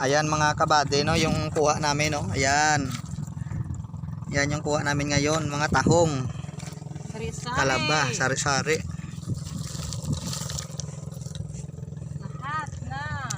Ayan mga kabady, no, yung kuha namin, no. Ayan. Yan yung kuha namin ngayon, mga tahong. Sari-sari. Talaba, sari-sari. Lahat na.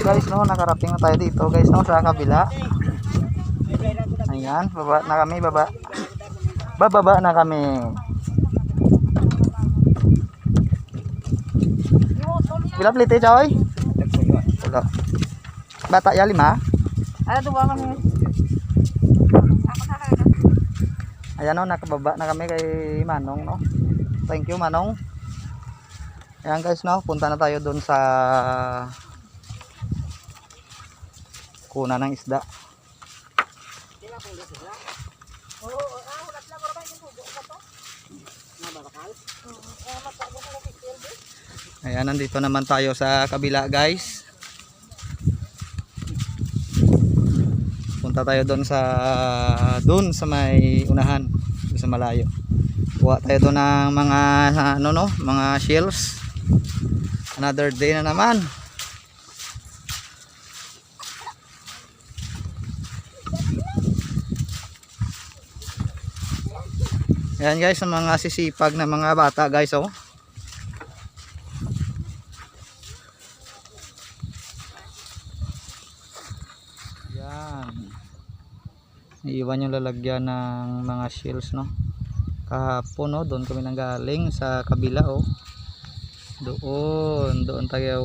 Guys, no, nakarating na tayo dito guys, no, sa kabila. Ayan, baba na kami, bababa na kami. Bila plite choy? Wala. Bata ya 5? Ano to ba kami? Ayan, no, nakababa na kami kay Manong, no. Thank you Manong. Ayan guys, no, punta na tayo dun sa kuna ng isda. Ayan, nandito naman tayo sa kabila guys. Punta tayo doon sa may unahan, doon sa malayo. Kuha tayo doon ng mga ano, no, mga shells. Another day na naman. Ayan guys, ang mga sisipag na mga bata guys, oh. Ayan. Iiwan yung lalagyan ng mga shells, no. Kahapon, no, doon kami nanggaling sa kabila, oh. Doon tayo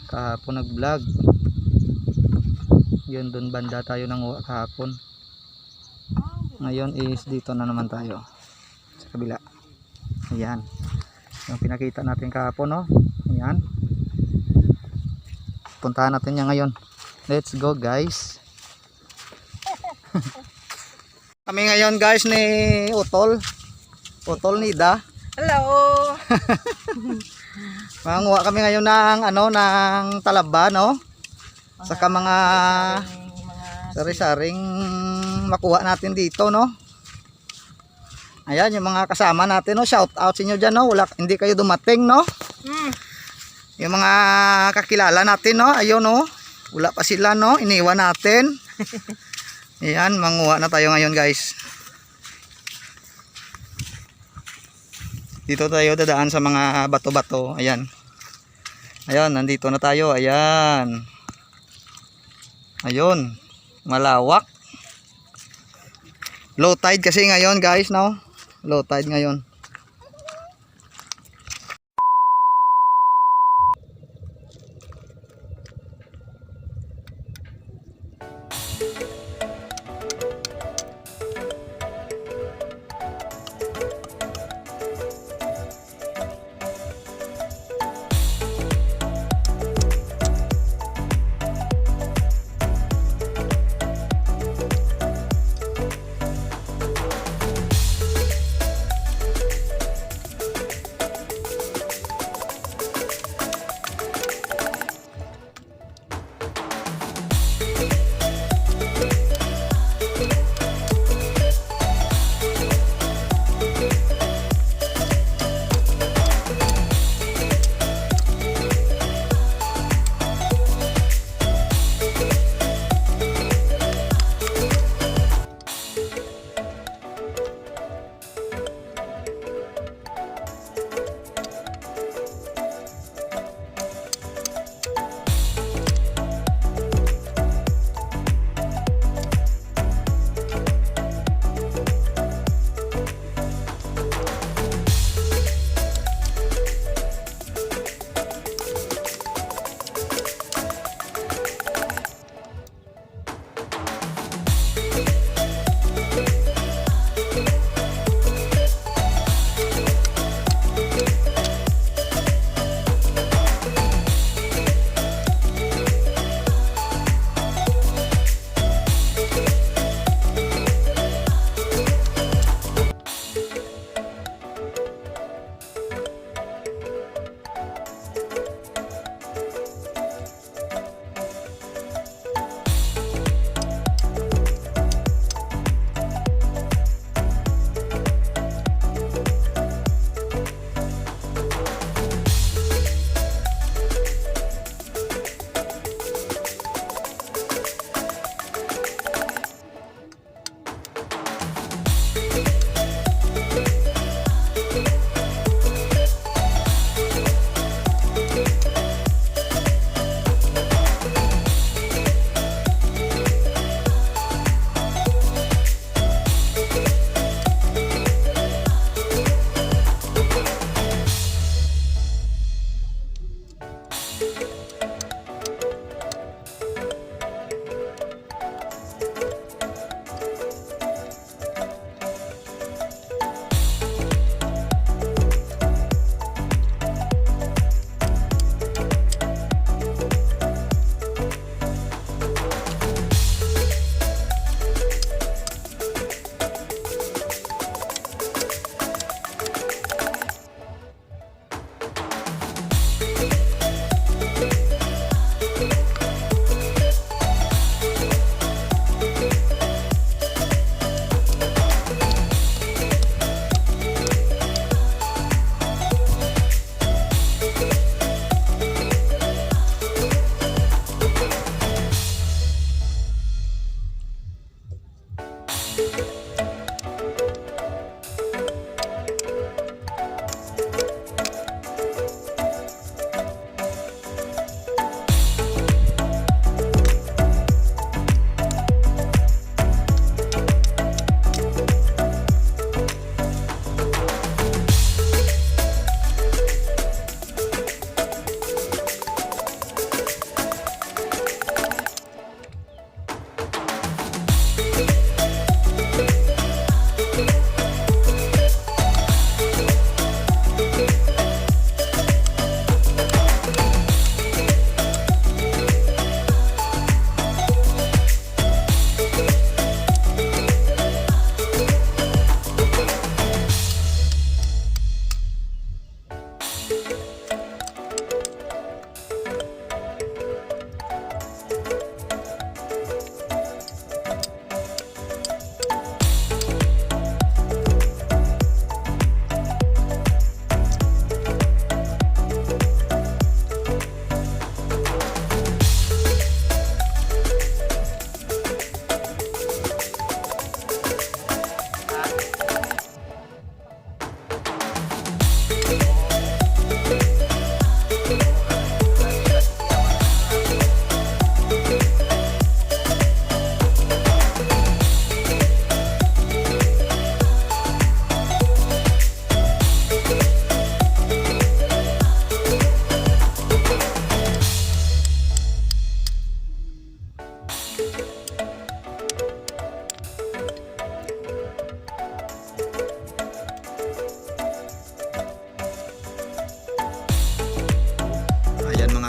kahapon nag-vlog. Yun, doon banda tayo nang kahapon. Ngayon is dito na naman tayo sa kabila. Ayan, yung pinakita natin kahapon, no? Ayan, puntahan natin yan ngayon. Let's go guys. Kami ngayon guys ni Utol Nida. Hello. Manguha kami ngayon ng ano, ng talaba, no? Saka mga sari-saring makuha natin dito, no. Ayan yung mga kasama natin, no. Shout out sa inyo dyan, no. Hindi kayo dumating, no. Yung mga kakilala natin, no. Ayun, no. Wala pa sila, no. Iniwan natin. Ayan, manguha na tayo ngayon guys. Dito tayo dadaan sa mga bato-bato. Ayan. Ayan, nandito na tayo. Ayan. Ayun, malawak. Low tide kasi ngayon guys, no. Low tide ngayon.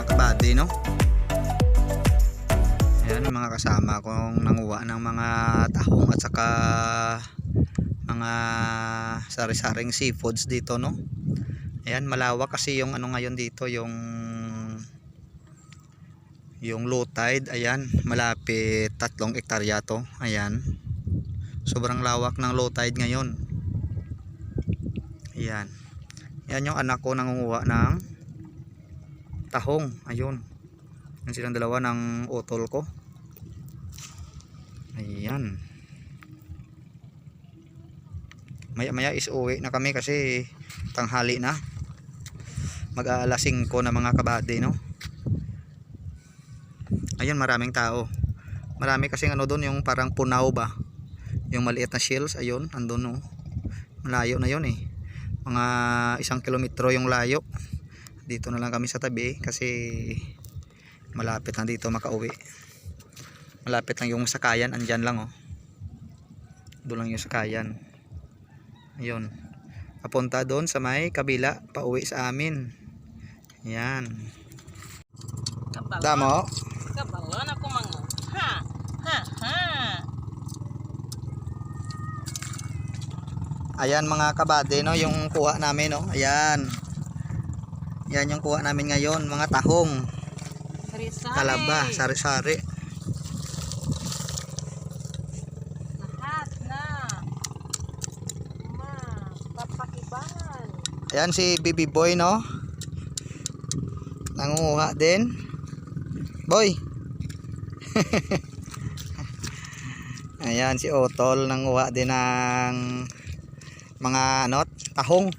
kabady, no? Ayan mga kasama kong nanguha ng mga tahong at saka mga sari-saring seafoods dito, no? Ayan, malawak kasi yung ano ngayon dito, yung low tide. Ayan, malapit 3 hektarya to. Ayan, sobrang lawak ng low tide ngayon. Ayan, yan yung anak ko nangunguha ng tahong. Ayun, yan silang dalawa ng utol ko. Ayan, maya maya is uwi na kami kasi tanghali na, mag-aalas 5 na mga kabady, no? Ayun, maraming tao, marami kasing ano doon, yung parang punaw ba, yung maliit na shells. Ayun, andun, no? Malayo na yun eh, mga 1 kilometro yung layo. Dito na lang kami sa tabi kasi malapit na dito makauwi. Malapit lang yung sakayan, andyan lang, oh. Doon lang yung sakayan. Ayun, papunta doon sa may kabila, pauwi sa amin. Yan. Damo. Kabalon ako mga. Ha! Ha! Ha! Ayan mga kabady, no, yung kuha namin, no. Ayan. Yan yung kuha namin ngayon, mga tahong. Sari-sari. Talaba, sari-sari. Lahat na. Papakibangan. Ayan si Baby Boy, no, nangunguha din. Boy. Ayan si Otol, nanguha din ng mga ano, tahong.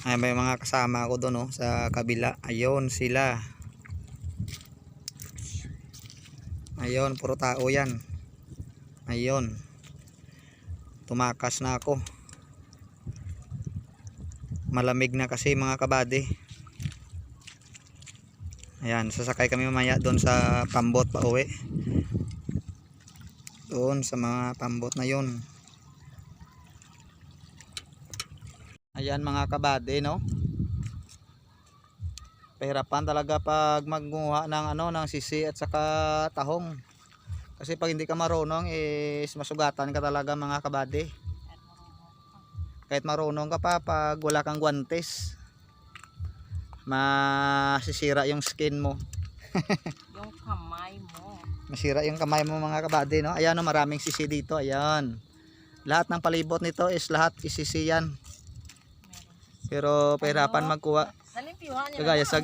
Ay, may mga kasama ako doon, no, sa kabila. Ayun sila. Ayun, puro tao yan. Ayun. Tumakas na ako. Malamig na kasi mga kabady. Ayan, sasakay kami mamaya doon sa pambot pa uwi. Doon sa mga pambot na yun. Ayan mga kabady, no? Pahirapan talaga pag magmuha ng ng sisi at saka tahong. Kasi pag hindi ka marunong is masugatan ka talaga mga kabady. Kahit marunong ka pa, pag wala kang guwantes, masisira yung skin mo. Yung kamay mo. Masira yung kamay mo mga kabady, no? Ayan, no, maraming sisi dito. Ayan. Lahat ng palibot nito is lahat isisi yan. Pero pahirapan magkuha. Kagaya sa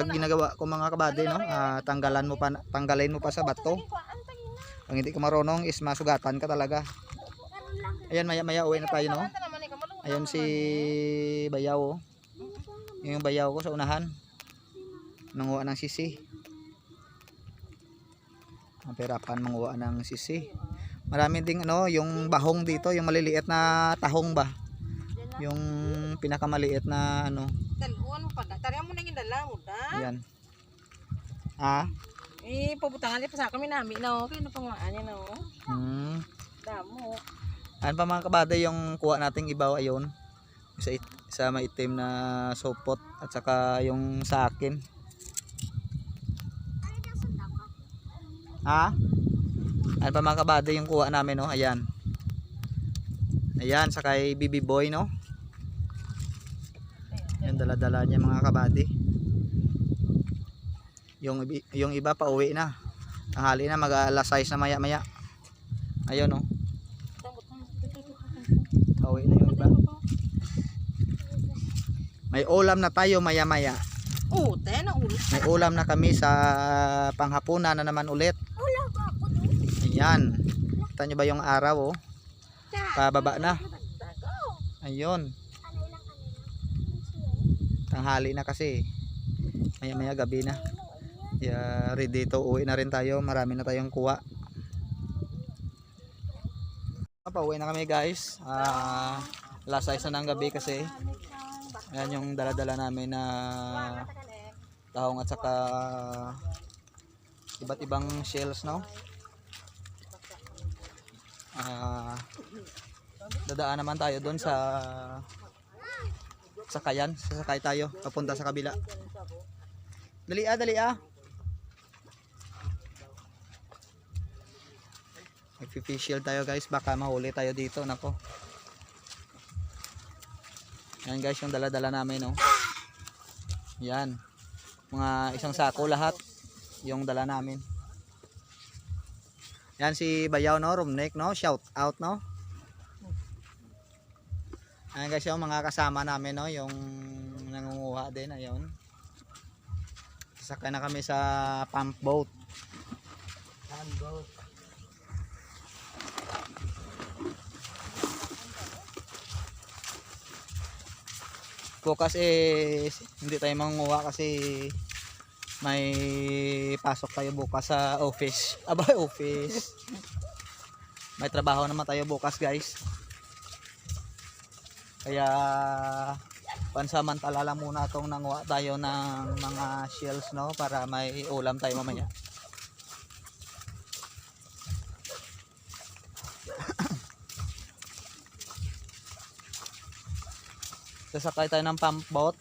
ginagawa ko mga kabady, no? Tanggalin mo pa sa bato. Ang hindi ka marunong is masugatan ka talaga. Ayan, maya uwi na tayo, no? Ayan si bayaw, oh. Yung bayaw ko sa unahan. Nanguha ng sisi. Ang pahirapan manguha ng sisi. Marami ding yung bahong dito, yung maliliit na tahong ba? Yung pinakamaliit na Taluan mo pa. Tarihan mo na yung dala mo da. Ayan. Ah? Pabutangan niya pa sa kami namin na okay. Ano pangaan niya na Damo. Ano pa mga kabady yung kuha nating ibaw ayon? Sa maitim na sopot at saka yung sa akin. Ha? Ano pa mga kabady yung kuha namin, no? Ayan. Ayan, sa kay BB Boy, no? Yung dala-dala niya mga kabady. Yung iba pa uwi na. Tanghali na, mag-alas 6 na maya-maya. Ayun, no? Pauwi na yung iba. May ulam na tayo maya-maya. May ulam na kami sa panghapunan na naman ulit. Ayan. Kita nyo ba yung araw, oh? Pababa na. Ayun. Tanghali na kasi. Maya-maya gabi na. Kaya ready to uwi na rin tayo. Marami na tayong kuha. Pauwi na kami guys. Last 6 na ng gabi kasi. Ayan yung dala-dala namin na tahong at saka iba't ibang shells, no? Dadaan naman tayo doon sa sakayan. Sasakay tayo papunta sa kabila. Dali ah. Mag-fish tayo guys, baka mahuli tayo dito, nako. Yan guys yung dala-dala namin, no. Yan. Mga isang sako lahat yung dala namin. Yan si Bayaw, no, Rumnek, no. Shout out, no. Ayan guys yung mga kasama namin, no, yung nangunguha din, ayun. Sasakay na kami sa pump boat. Bukas hindi tayo mangunguha kasi may pasok tayo bukas sa office. Office. May trabaho naman tayo bukas guys. Kaya pansamantala lang muna itong nanguha tayo ng mga shells, no, para may ulam tayo mamaya. Sasakay tayo ng pump boat.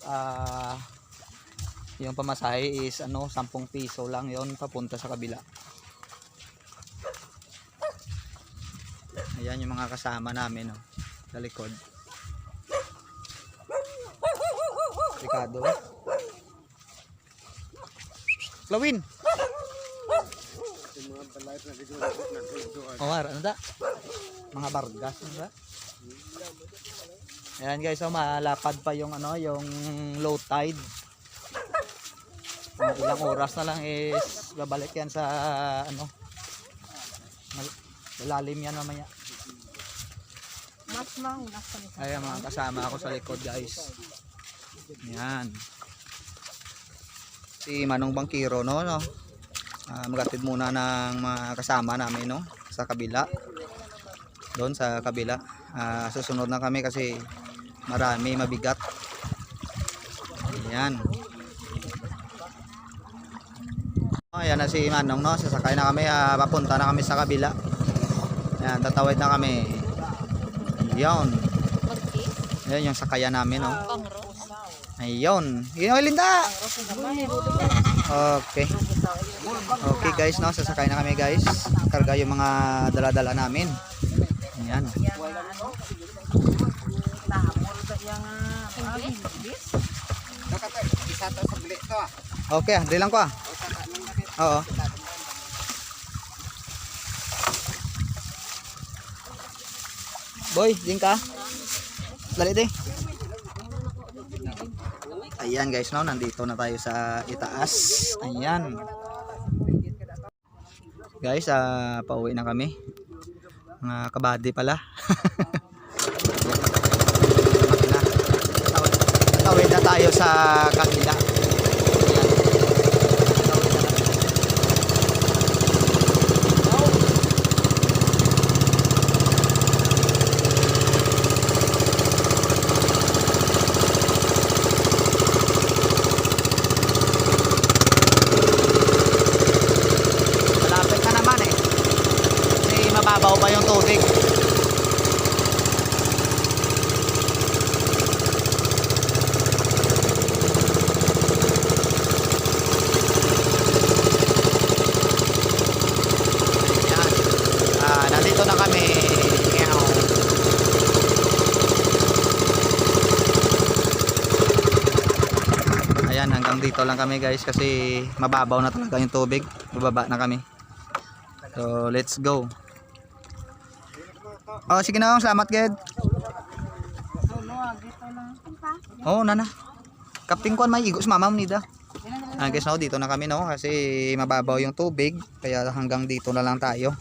Yung pamasahe is 10 piso lang yon papunta sa kabila. Ayan yung mga kasama namin, no, sa likod. Ricardo. Lawin. Ano da? Mga bargas, ano da? Ayan guys, so malapad pa yung yung low tide. Ilang oras na lang is babalik yan sa malalim yan mamaya. Ayan mga kasama ako sa likod guys. Yan. Si Manong Bangkiro, no. Magatid muna ng mga kasama namin, no. sa kabila. Doon sa kabila. Susunod na kami kasi marami, mabigat. Ayan. Ayan na si Manong, no? Sasakay na kami, papunta na kami sa kabila. Ayan, tatawid na kami. Ayan. Ayan yung sakayan namin, no? Ayun. Yun, Linda. Okay. Okay guys, no? Sasakay na kami guys. Karga yung mga dala-dala namin. Ayan. Okay, di lang ko ah. Oo. Boy, din ka? Dali di. Ayan guys, no, nandito na tayo sa itaas. Ayan. Guys, pauwi na kami. Mga kabady pala. Tawid na tayo sa kabila. Mababaw pa yung tubig. Ayan. Nandito na kami. Ayan, hanggang dito lang kami guys kasi mababaw na talaga yung tubig. Bababa na kami. So, let's go. Oh, sige na, salamat ged. Oh, nana. Kapting kuan may igos mama nida. Guys, no, dito na kami no kasi mababaw yung tubig kaya hanggang dito na lang tayo.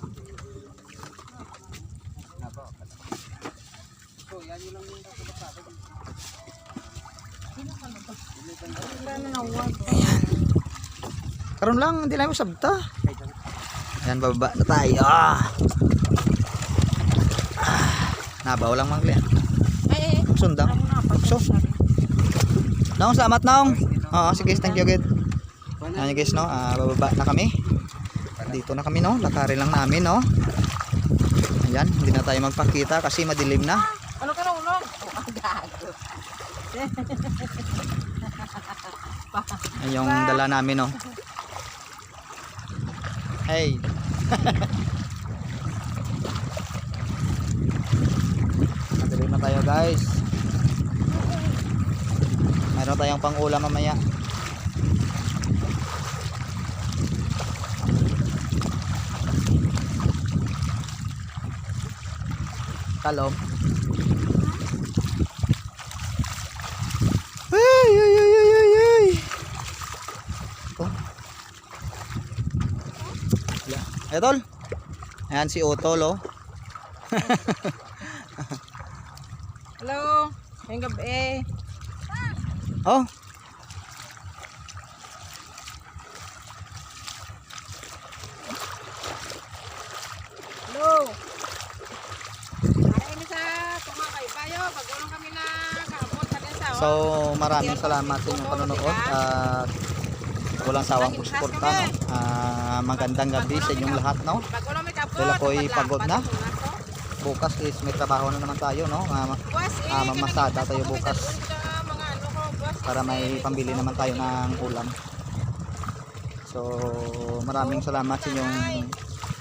Ayan. Karon lang, hindi lang sabta. Ayan, bababa na tayo. Nabaw lang mga kliyan. Sundang. So. Naong, salamat naong. Oo, sige, thank you good. Ayan guys, no, bababa na kami. Dito na kami, no, lakarin lang namin, no. Ayan, hindi na tayo magpakita kasi madilim na. Ano ka na ulog? Ayan yung dala namin, no. Hey. Madilim na tayo guys. Meron tayong pang-ulam mamaya. Talong. Ay, ay, ay, ay, ay, ay. Oh. Ayan, tol. Ayan si Otol, oh. Hello. Ngayong gabi. Oh. Hello. Para ini sa tumakay bayo. Pag-ulong kami na kaabot sa densa. So, maraming salamat sa inyong panonood at walang sawang pagsuporta, no? Magandang gabi sa inyong lahat, no? Pag-ulong may kaabot. Dahil ako'y pagod na. Bukas is may trabaho na naman tayo, no? Mamasada tayo bukas para may pambili naman tayo ng ulam. So, maraming salamat sa inyong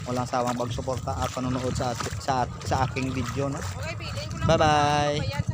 walang sawang pagsuporta at panonood sa aking video, no? Bye-bye!